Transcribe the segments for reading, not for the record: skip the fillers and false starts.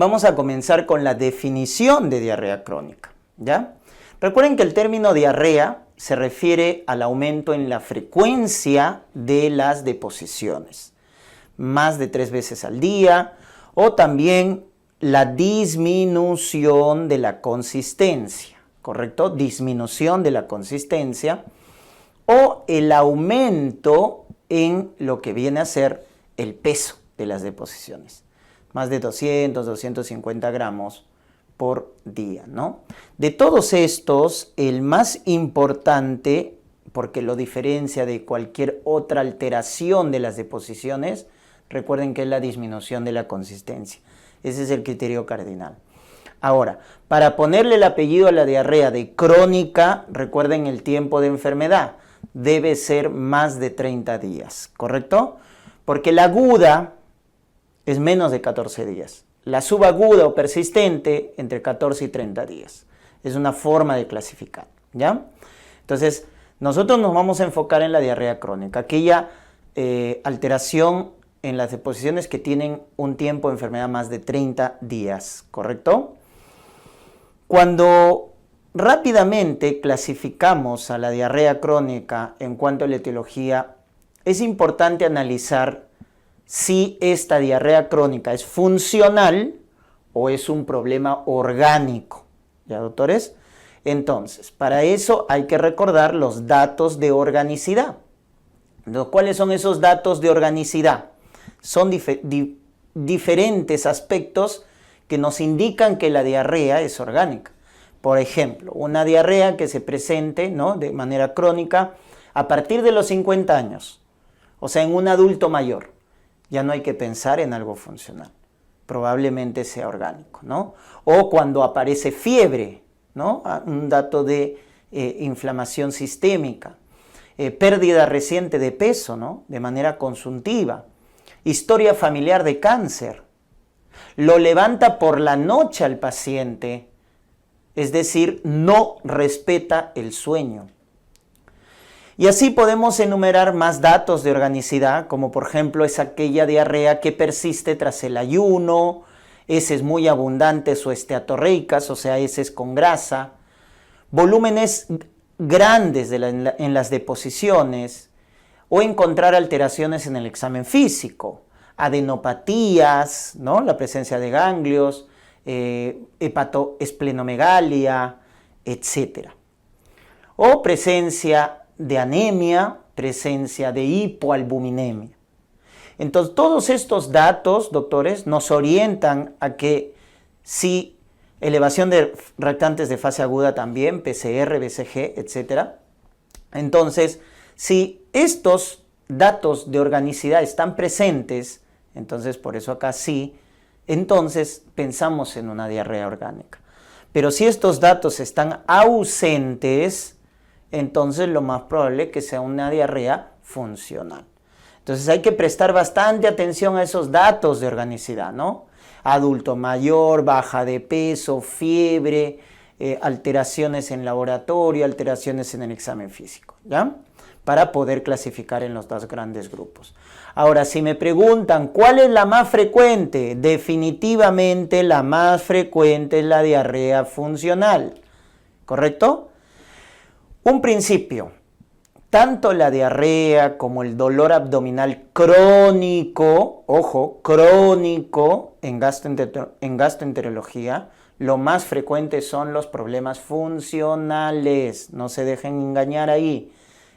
Vamos a comenzar con la definición de diarrea crónica, ¿ya? Recuerden que el término diarrea se refiere al aumento en la frecuencia de las deposiciones, más de 3 veces al día, o también la disminución de la consistencia, ¿correcto? Disminución de la consistencia o el aumento en lo que viene a ser el peso de las deposiciones, más de 200, 250 gramos por día, ¿no? De todos estos, el más importante, porque lo diferencia de cualquier otra alteración de las deposiciones, recuerden que es la disminución de la consistencia. Ese es el criterio cardinal. Ahora, para ponerle el apellido a la diarrea de crónica, recuerden el tiempo de enfermedad. Debe ser más de 30 días, ¿correcto? Porque la aguda es menos de 14 días. La subaguda o persistente entre 14 y 30 días. Es una forma de clasificar, ¿ya? Entonces, nosotros nos vamos a enfocar en la diarrea crónica, aquella alteración en las deposiciones que tienen un tiempo de enfermedad más de 30 días, ¿correcto? Cuando rápidamente clasificamos a la diarrea crónica en cuanto a la etiología, es importante analizar si esta diarrea crónica es funcional o es un problema orgánico. ¿Ya, doctores? Entonces, para eso hay que recordar los datos de organicidad. ¿Cuáles son esos datos de organicidad? Son diferentes aspectos que nos indican que la diarrea es orgánica. Por ejemplo, una diarrea que se presente, ¿no?, de manera crónica a partir de los 50 años, o sea, en un adulto mayor. Ya no hay que pensar en algo funcional, probablemente sea orgánico, ¿no? O cuando aparece fiebre, ¿no? Un dato de inflamación sistémica, pérdida reciente de peso, ¿no?, de manera consuntiva, historia familiar de cáncer, lo levanta por la noche al paciente, es decir, no respeta el sueño. Y así podemos enumerar más datos de organicidad, como por ejemplo es aquella diarrea que persiste tras el ayuno, heces muy abundantes o esteatorreicas, o sea, heces con grasa, volúmenes grandes en las deposiciones, o encontrar alteraciones en el examen físico, adenopatías, ¿no?, la presencia de ganglios, hepatoesplenomegalia, etc. O presencia de anemia, presencia de hipoalbuminemia. Entonces, todos estos datos, doctores, nos orientan a que si elevación de reactantes de fase aguda también, PCR, BCG, etc. Entonces, si estos datos de organicidad están presentes, entonces por eso acá sí, entonces pensamos en una diarrea orgánica. Pero si estos datos están ausentes, entonces lo más probable es que sea una diarrea funcional. Entonces hay que prestar bastante atención a esos datos de organicidad, ¿no? Adulto mayor, baja de peso, fiebre, alteraciones en laboratorio, alteraciones en el examen físico, ¿ya? Para poder clasificar en los dos grandes grupos. Ahora, si me preguntan cuál es la más frecuente, definitivamente la más frecuente es la diarrea funcional, ¿correcto? Un principio, tanto la diarrea como el dolor abdominal crónico, ojo, crónico en gastroenterología, lo más frecuente son los problemas funcionales, no se dejen engañar ahí.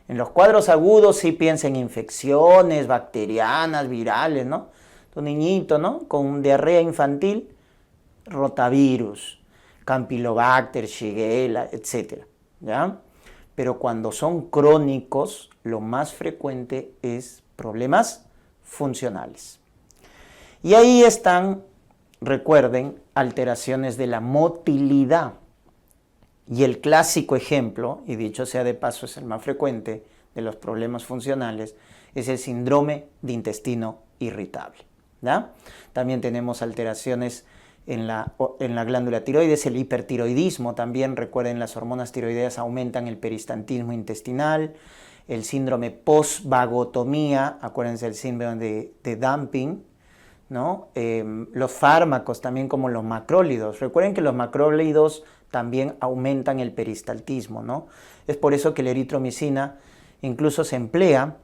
En los cuadros agudos sí piensen en infecciones bacterianas, virales, ¿no? Tu niñito, ¿no?, con diarrea infantil, rotavirus, Campylobacter, Shigella, etc., ¿ya? Pero cuando son crónicos, lo más frecuente es problemas funcionales. Y ahí están, recuerden, alteraciones de la motilidad. Y el clásico ejemplo, y dicho sea de paso es el más frecuente de los problemas funcionales, es el síndrome de intestino irritable, ¿ya? También tenemos alteraciones en la glándula tiroides, el hipertiroidismo también, recuerden, las hormonas tiroideas aumentan el peristantismo intestinal, el síndrome post-vagotomía, acuérdense el síndrome de dumping, ¿no? Los fármacos también como los macrólidos. Recuerden que los macrólidos también aumentan el peristaltismo, ¿no? Es por eso que la eritromicina incluso se emplea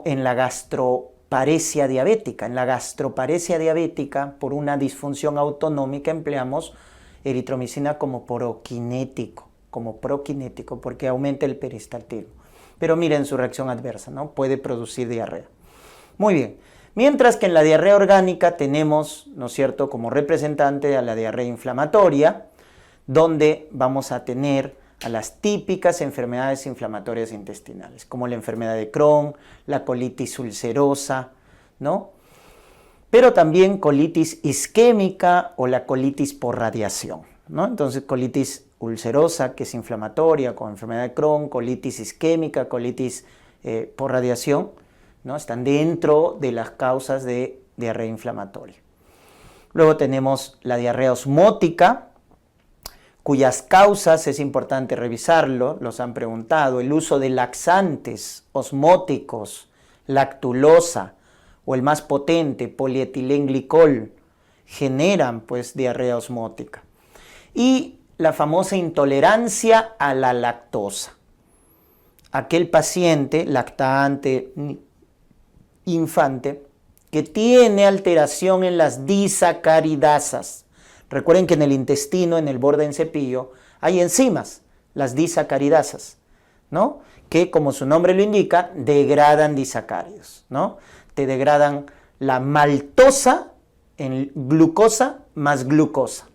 en la gastroparesia diabética. En la gastroparesia diabética, por una disfunción autonómica, empleamos eritromicina como prokinético, porque aumenta el peristaltismo. Pero miren su reacción adversa, ¿no? Puede producir diarrea. Muy bien. Mientras que en la diarrea orgánica tenemos, ¿no es cierto?, como representante a la diarrea inflamatoria, donde vamos a tener a las típicas enfermedades inflamatorias intestinales, como la enfermedad de Crohn, la colitis ulcerosa, ¿no? Pero también colitis isquémica o la colitis por radiación, ¿no? Entonces, colitis ulcerosa, que es inflamatoria, con enfermedad de Crohn, colitis isquémica, colitis por radiación, ¿no? Están dentro de las causas de diarrea inflamatoria. Luego tenemos la diarrea osmótica, cuyas causas es importante revisarlo, los han preguntado, el uso de laxantes osmóticos, lactulosa o el más potente, polietilenglicol, generan pues diarrea osmótica. Y la famosa intolerancia a la lactosa. Aquel paciente lactante, infante, que tiene alteración en las disacaridasas. Recuerden que en el intestino, en el borde en cepillo, hay enzimas, las disacaridasas, ¿no? Que, como su nombre lo indica, degradan disacáridos, ¿no? Te degradan la maltosa en glucosa más glucosa.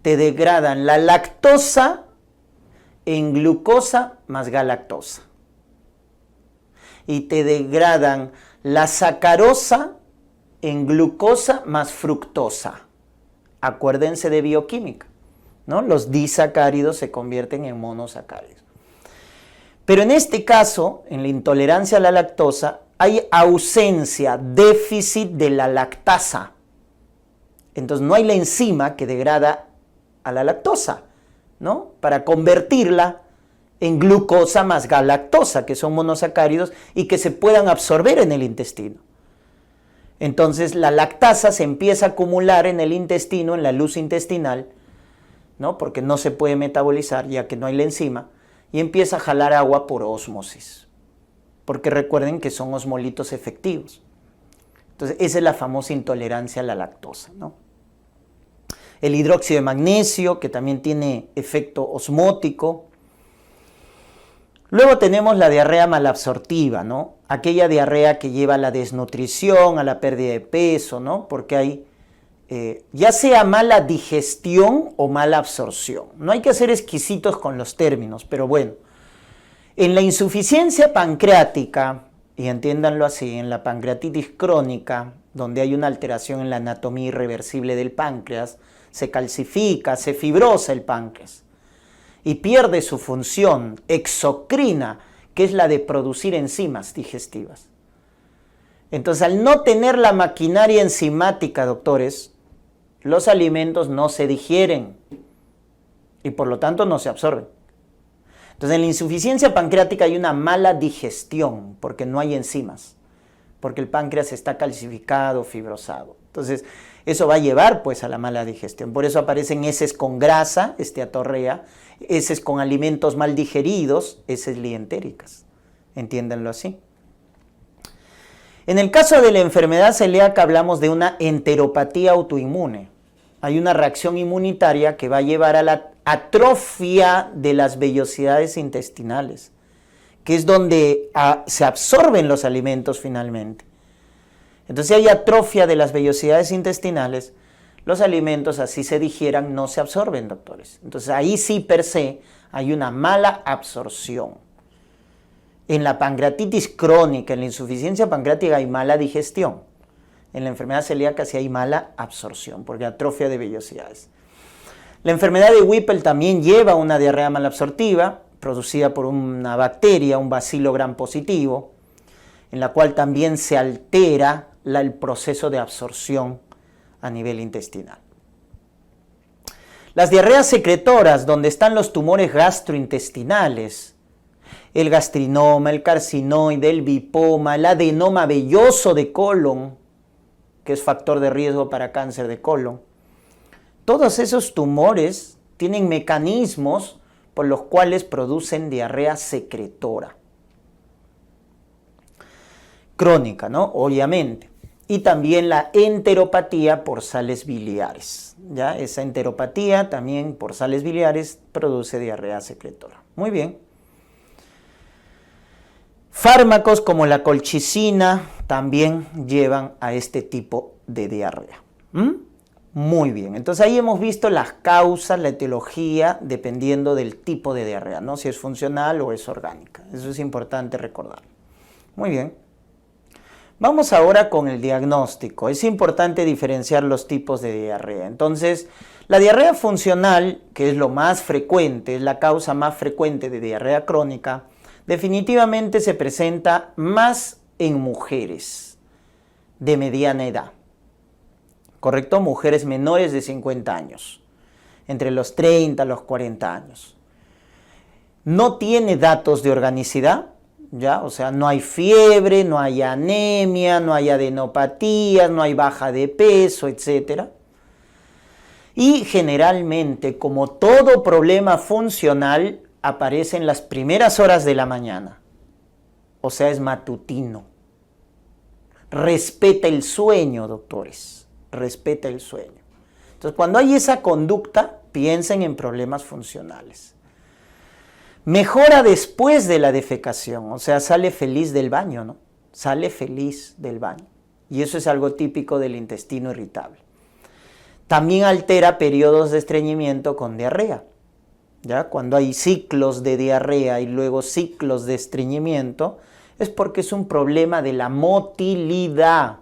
Te degradan la lactosa en glucosa más galactosa. Y te degradan la sacarosa en glucosa más fructosa. Acuérdense de bioquímica, ¿no? Los disacáridos se convierten en monosacáridos. Pero en este caso, en la intolerancia a la lactosa, hay ausencia, déficit de la lactasa. Entonces no hay la enzima que degrada a la lactosa, ¿no? Para convertirla en glucosa más galactosa, que son monosacáridos y que se puedan absorber en el intestino. Entonces la lactasa se empieza a acumular en el intestino, en la luz intestinal, ¿no? Porque no se puede metabolizar ya que no hay la enzima, y empieza a jalar agua por ósmosis, porque recuerden que son osmolitos efectivos. Entonces esa es la famosa intolerancia a la lactosa, ¿no? El hidróxido de magnesio, que también tiene efecto osmótico. Luego tenemos la diarrea malabsortiva, ¿no? Aquella diarrea que lleva a la desnutrición, a la pérdida de peso, ¿no? Porque hay ya sea mala digestión o mala absorción. No hay que ser exquisitos con los términos, pero bueno. En la insuficiencia pancreática, y entiéndanlo así, en la pancreatitis crónica, donde hay una alteración en la anatomía irreversible del páncreas, se calcifica, se fibrosa el páncreas y pierde su función exocrina, que es la de producir enzimas digestivas. Entonces, al no tener la maquinaria enzimática, doctores, los alimentos no se digieren y por lo tanto no se absorben. Entonces, en la insuficiencia pancreática hay una mala digestión porque no hay enzimas, porque el páncreas está calcificado, fibrosado. Entonces, eso va a llevar pues a la mala digestión. Por eso aparecen heces con grasa, esteatorrea, heces con alimentos mal digeridos, heces lientéricas. Entiéndanlo así. En el caso de la enfermedad celíaca hablamos de una enteropatía autoinmune. Hay una reacción inmunitaria que va a llevar a la atrofia de las vellosidades intestinales, que es donde se absorben los alimentos finalmente. Entonces, si hay atrofia de las vellosidades intestinales, los alimentos así se digieran no se absorben, doctores. Entonces, ahí sí per se hay una mala absorción. En la pancreatitis crónica, en la insuficiencia pancreática hay mala digestión. En la enfermedad celíaca sí hay mala absorción, porque atrofia de vellosidades. La enfermedad de Whipple también lleva una diarrea malabsortiva, producida por una bacteria, un bacilo gram positivo, en la cual también se altera el proceso de absorción a nivel intestinal. Las diarreas secretoras, donde están los tumores gastrointestinales, el gastrinoma, el carcinoide, el bipoma, el adenoma velloso de colon, que es factor de riesgo para cáncer de colon. Todos esos tumores tienen mecanismos por los cuales producen diarrea secretora. Crónica, ¿no? Obviamente. Y también la enteropatía por sales biliares. ¿Ya? Esa enteropatía también por sales biliares produce diarrea secretora. Muy bien. Fármacos como la colchicina también llevan a este tipo de diarrea. Muy bien. Entonces ahí hemos visto las causas, la etiología, dependiendo del tipo de diarrea, ¿no? Si es funcional o es orgánica. Eso es importante recordar. Muy bien. Vamos ahora con el diagnóstico. Es importante diferenciar los tipos de diarrea. Entonces, la diarrea funcional, que es lo más frecuente, es la causa más frecuente de diarrea crónica, definitivamente se presenta más en mujeres de mediana edad. ¿Correcto? Mujeres menores de 50 años, entre los 30 y los 40 años. No tiene datos de organicidad. ¿Ya? O sea, no hay fiebre, no hay anemia, no hay adenopatías, no hay baja de peso, etc. Y generalmente, como todo problema funcional, aparece en las primeras horas de la mañana. O sea, es matutino. Respeta el sueño, doctores. Respeta el sueño. Entonces, cuando hay esa conducta, piensen en problemas funcionales. Mejora después de la defecación, o sea, sale feliz del baño, ¿no? Sale feliz del baño. Y eso es algo típico del intestino irritable. También altera periodos de estreñimiento con diarrea. ¿Ya? Cuando hay ciclos de diarrea y luego ciclos de estreñimiento, es porque es un problema de la motilidad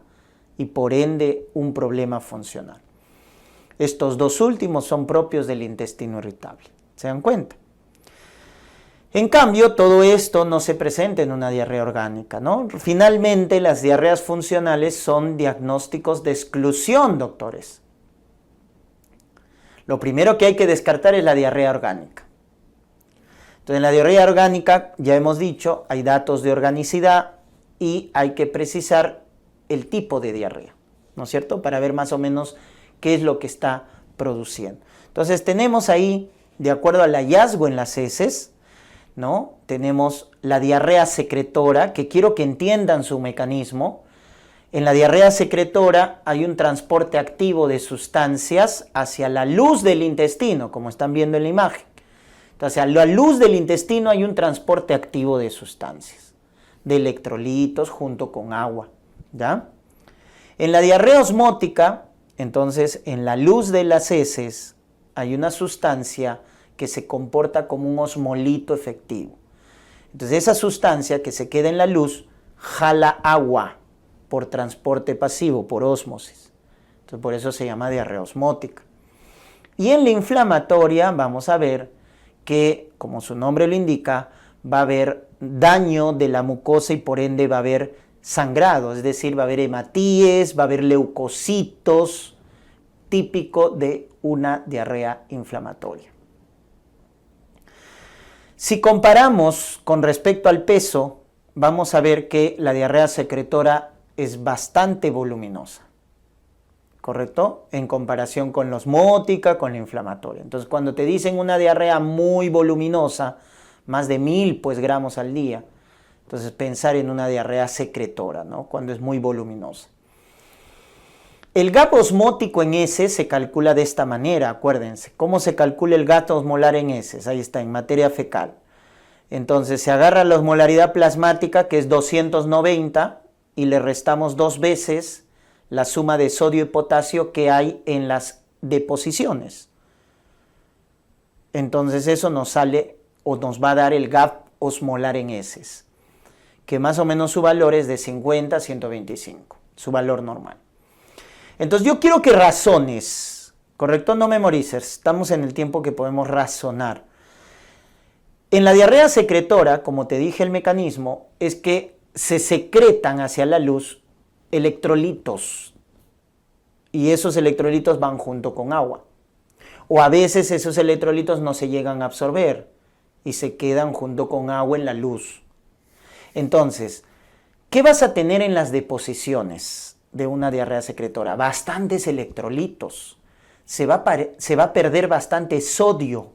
y por ende un problema funcional. Estos dos últimos son propios del intestino irritable. ¿Se dan cuenta? En cambio, todo esto no se presenta en una diarrea orgánica, ¿no? Finalmente, las diarreas funcionales son diagnósticos de exclusión, doctores. Lo primero que hay que descartar es la diarrea orgánica. Entonces, en la diarrea orgánica, ya hemos dicho, hay datos de organicidad y hay que precisar el tipo de diarrea, ¿no es cierto? Para ver más o menos qué es lo que está produciendo. Entonces, tenemos ahí, de acuerdo al hallazgo en las heces, ¿no? Tenemos la diarrea secretora, que quiero que entiendan su mecanismo. En la diarrea secretora hay un transporte activo de sustancias hacia la luz del intestino, como están viendo en la imagen. Entonces, a la luz del intestino hay un transporte activo de sustancias, de electrolitos junto con agua, ¿ya? En la diarrea osmótica, entonces, en la luz de las heces hay una sustancia que se comporta como un osmolito efectivo. Entonces esa sustancia que se queda en la luz jala agua por transporte pasivo, por ósmosis. Entonces por eso se llama diarrea osmótica. Y en la inflamatoria vamos a ver que, como su nombre lo indica, va a haber daño de la mucosa y por ende va a haber sangrado, es decir, va a haber hematíes, va a haber leucocitos, típico de una diarrea inflamatoria. Si comparamos con respecto al peso, vamos a ver que la diarrea secretora es bastante voluminosa, ¿correcto? En comparación con la osmótica, con la inflamatoria. Entonces, cuando te dicen una diarrea muy voluminosa, más de 1000 gramos al día, entonces pensar en una diarrea secretora, ¿no? Cuando es muy voluminosa. El gap osmótico en heces se calcula de esta manera, acuérdense. ¿Cómo se calcula el gap osmolar en heces? Ahí está, en materia fecal. Entonces se agarra la osmolaridad plasmática, que es 290, y le restamos 2 veces la suma de sodio y potasio que hay en las deposiciones. Entonces eso nos sale o nos va a dar el gap osmolar en heces, que más o menos su valor es de 50 a 125, su valor normal. Entonces yo quiero que razones, ¿correcto? No memorices, estamos en el tiempo que podemos razonar. En la diarrea secretora, como te dije el mecanismo, es que se secretan hacia la luz electrolitos y esos electrolitos van junto con agua. O a veces esos electrolitos no se llegan a absorber y se quedan junto con agua en la luz. Entonces, ¿qué vas a tener en las deposiciones? de una diarrea secretora? Bastantes electrolitos. Se va a perder bastante sodio,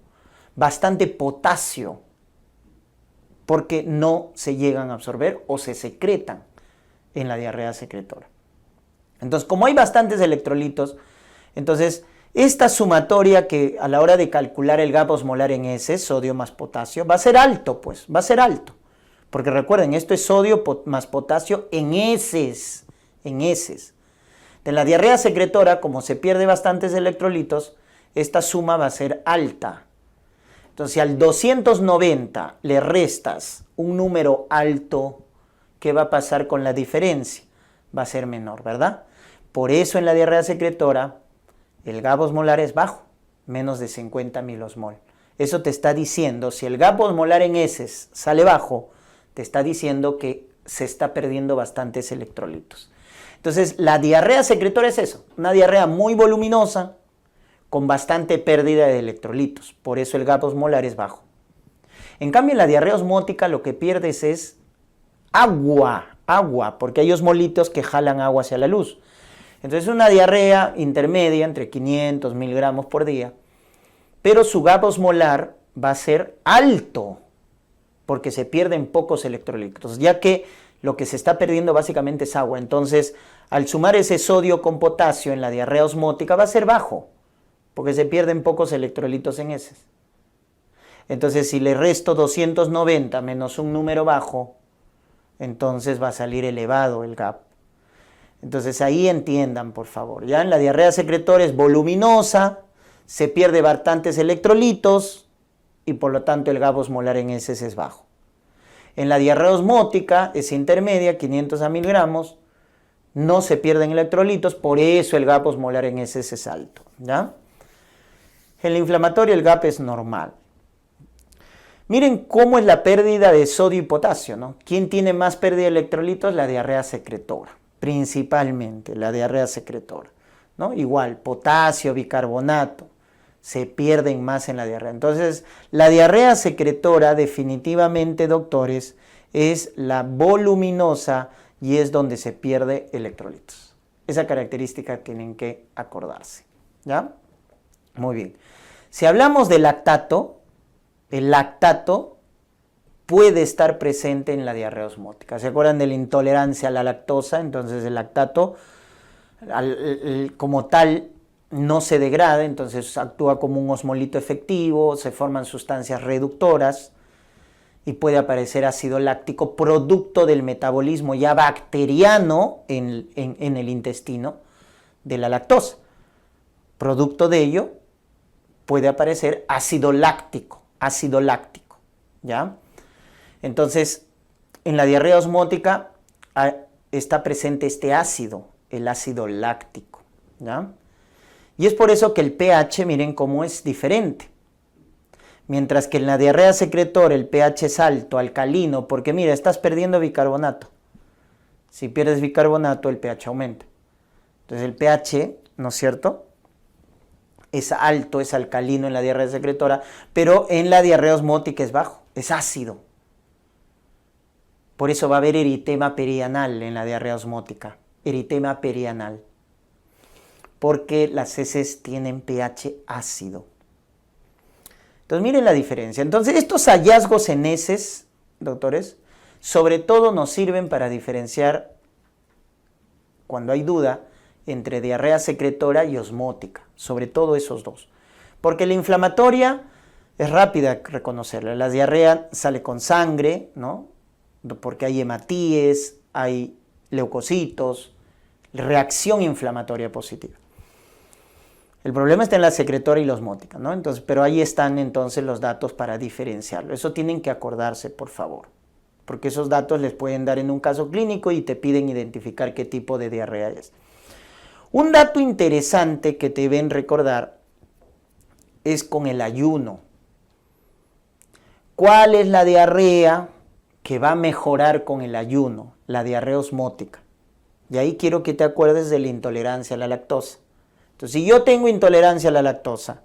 bastante potasio, porque no se llegan a absorber o se secretan en la diarrea secretora. Entonces, como hay bastantes electrolitos, entonces esta sumatoria que a la hora de calcular el gap osmolar en heces, sodio más potasio, va a ser alto, pues, va a ser alto. Porque recuerden, esto es sodio más potasio en heces, en heces. De la diarrea secretora, como se pierde bastantes electrolitos, esta suma va a ser alta. Entonces, si al 290 le restas un número alto, ¿qué va a pasar con la diferencia? Va a ser menor, ¿verdad? Por eso en la diarrea secretora el gap osmolar es bajo, menos de 50 milosmol. Eso te está diciendo, si el gap osmolar en heces sale bajo, te está diciendo que se está perdiendo bastantes electrolitos. Entonces, la diarrea secretora es eso, una diarrea muy voluminosa con bastante pérdida de electrolitos. Por eso el gap osmolar es bajo. En cambio, en la diarrea osmótica lo que pierdes es agua, porque hay osmolitos que jalan agua hacia la luz. Entonces, una diarrea intermedia entre 500 miligramos por día, pero su gap osmolar va a ser alto, porque se pierden pocos electrolitos, ya que lo que se está perdiendo básicamente es agua. Entonces, al sumar ese sodio con potasio en la diarrea osmótica va a ser bajo, porque se pierden pocos electrolitos en heces. Entonces, si le resto 290 menos un número bajo, entonces va a salir elevado el gap. Entonces, ahí entiendan, por favor. Ya en la diarrea secretora es voluminosa, se pierde bastantes electrolitos y por lo tanto el gap osmolar en heces es bajo. En la diarrea osmótica es intermedia, 500 a 1000 gramos, no se pierden electrolitos, por eso el gap osmolar en heces es alto, ¿ya? En la inflamatoria el gap es normal. Miren cómo es la pérdida de sodio y potasio, ¿no? ¿Quién tiene más pérdida de electrolitos? La diarrea secretora, principalmente la diarrea secretora, ¿no? Igual, potasio, bicarbonato, se pierden más en la diarrea. Entonces, la diarrea secretora definitivamente, doctores, es la voluminosa y es donde se pierde electrolitos. Esa característica tienen que acordarse, ¿ya? Muy bien. Si hablamos de lactato, el lactato puede estar presente en la diarrea osmótica. ¿Se acuerdan de la intolerancia a la lactosa? Entonces el lactato como tal no se degrada, entonces actúa como un osmolito efectivo, se forman sustancias reductoras y puede aparecer ácido láctico producto del metabolismo ya bacteriano en el intestino de la lactosa. Producto de ello puede aparecer ácido láctico, ¿ya? Entonces, en la diarrea osmótica está presente este ácido, el ácido láctico, ¿ya? Y es por eso que el pH, miren cómo es diferente. Mientras que en la diarrea secretora el pH es alto, alcalino, porque mira, estás perdiendo bicarbonato. Si pierdes bicarbonato, el pH aumenta. Entonces el pH, ¿no es cierto?, es alto, es alcalino en la diarrea secretora, pero en la diarrea osmótica es bajo, es ácido. Por eso va a haber eritema perianal en la diarrea osmótica, eritema perianal, porque las heces tienen pH ácido. Entonces miren la diferencia. Entonces estos hallazgos en heces, doctores, sobre todo nos sirven para diferenciar, cuando hay duda, entre diarrea secretora y osmótica, sobre todo esos dos. Porque la inflamatoria es rápida reconocerla. La diarrea sale con sangre, ¿no? Porque hay hematíes, hay leucocitos, reacción inflamatoria positiva. El problema está en la secretora y la osmótica, ¿no? Entonces, pero ahí están entonces los datos para diferenciarlo. Eso tienen que acordarse, por favor, porque esos datos les pueden dar en un caso clínico y te piden identificar qué tipo de diarrea es. Un dato interesante que te deben recordar es con el ayuno. ¿Cuál es la diarrea que va a mejorar con el ayuno? La diarrea osmótica. Y ahí quiero que te acuerdes de la intolerancia a la lactosa. Entonces, si yo tengo intolerancia a la lactosa,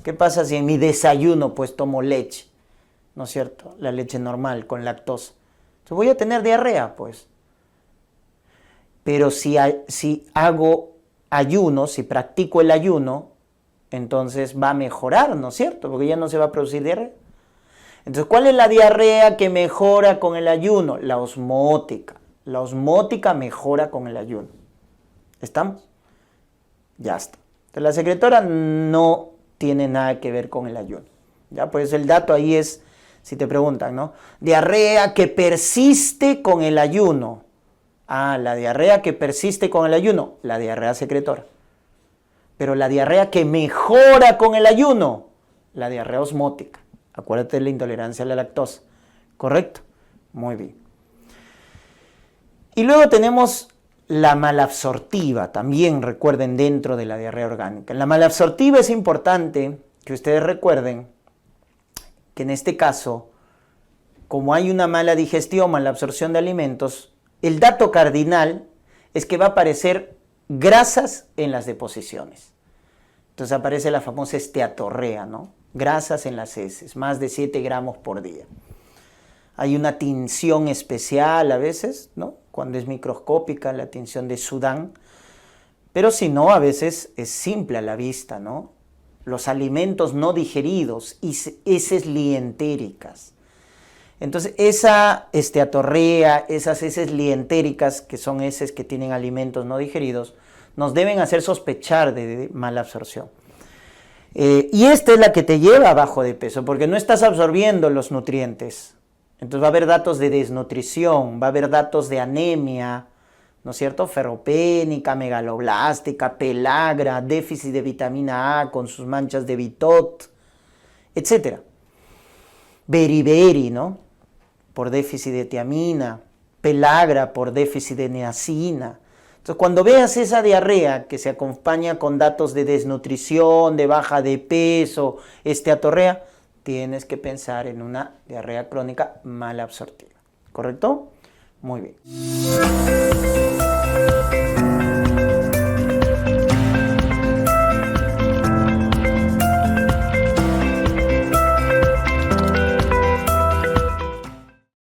¿qué pasa si en mi desayuno pues tomo leche? ¿No es cierto? La leche normal con lactosa. Entonces voy a tener diarrea, pues. Pero si hago ayuno, si practico el ayuno, entonces va a mejorar, ¿no es cierto? Porque ya no se va a producir diarrea. Entonces, ¿cuál es la diarrea que mejora con el ayuno? La osmótica. La osmótica mejora con el ayuno. ¿Estamos? Ya está. Entonces, la secretora no tiene nada que ver con el ayuno. ¿Ya? Pues el dato ahí es, si te preguntan, ¿no? Diarrea que persiste con el ayuno. Ah, la diarrea que persiste con el ayuno, la diarrea secretora. Pero la diarrea que mejora con el ayuno, la diarrea osmótica. Acuérdate de la intolerancia a la lactosa. ¿Correcto? Muy bien. Y luego tenemos la malabsortiva, también recuerden dentro de la diarrea orgánica. La malabsortiva es importante que ustedes recuerden que en este caso, como hay una mala digestión, mala absorción de alimentos, el dato cardinal es que va a aparecer grasas en las deposiciones. Entonces aparece la famosa esteatorrea, ¿no? Grasas en las heces, más de 7 gramos por día. Hay una tinción especial a veces, ¿no? Cuando es microscópica, la tinción de Sudán. Pero si no, a veces es simple a la vista, ¿no? Los alimentos no digeridos y heces lientéricas. Entonces, esa esteatorrea, esas heces lientéricas, que son heces que tienen alimentos no digeridos, nos deben hacer sospechar de mala absorción. Y esta es la que te lleva abajo de peso, porque no estás absorbiendo los nutrientes. Entonces va a haber datos de desnutrición, va a haber datos de anemia, ¿no es cierto? Ferropénica, megaloblástica, pelagra, déficit de vitamina A con sus manchas de Bitot, etc. Beriberi, ¿no? Por déficit de tiamina, pelagra por déficit de niacina. Entonces, cuando veas esa diarrea que se acompaña con datos de desnutrición, de baja de peso, esteatorrea, tienes que pensar en una diarrea crónica mal absortiva. ¿Correcto? Muy bien.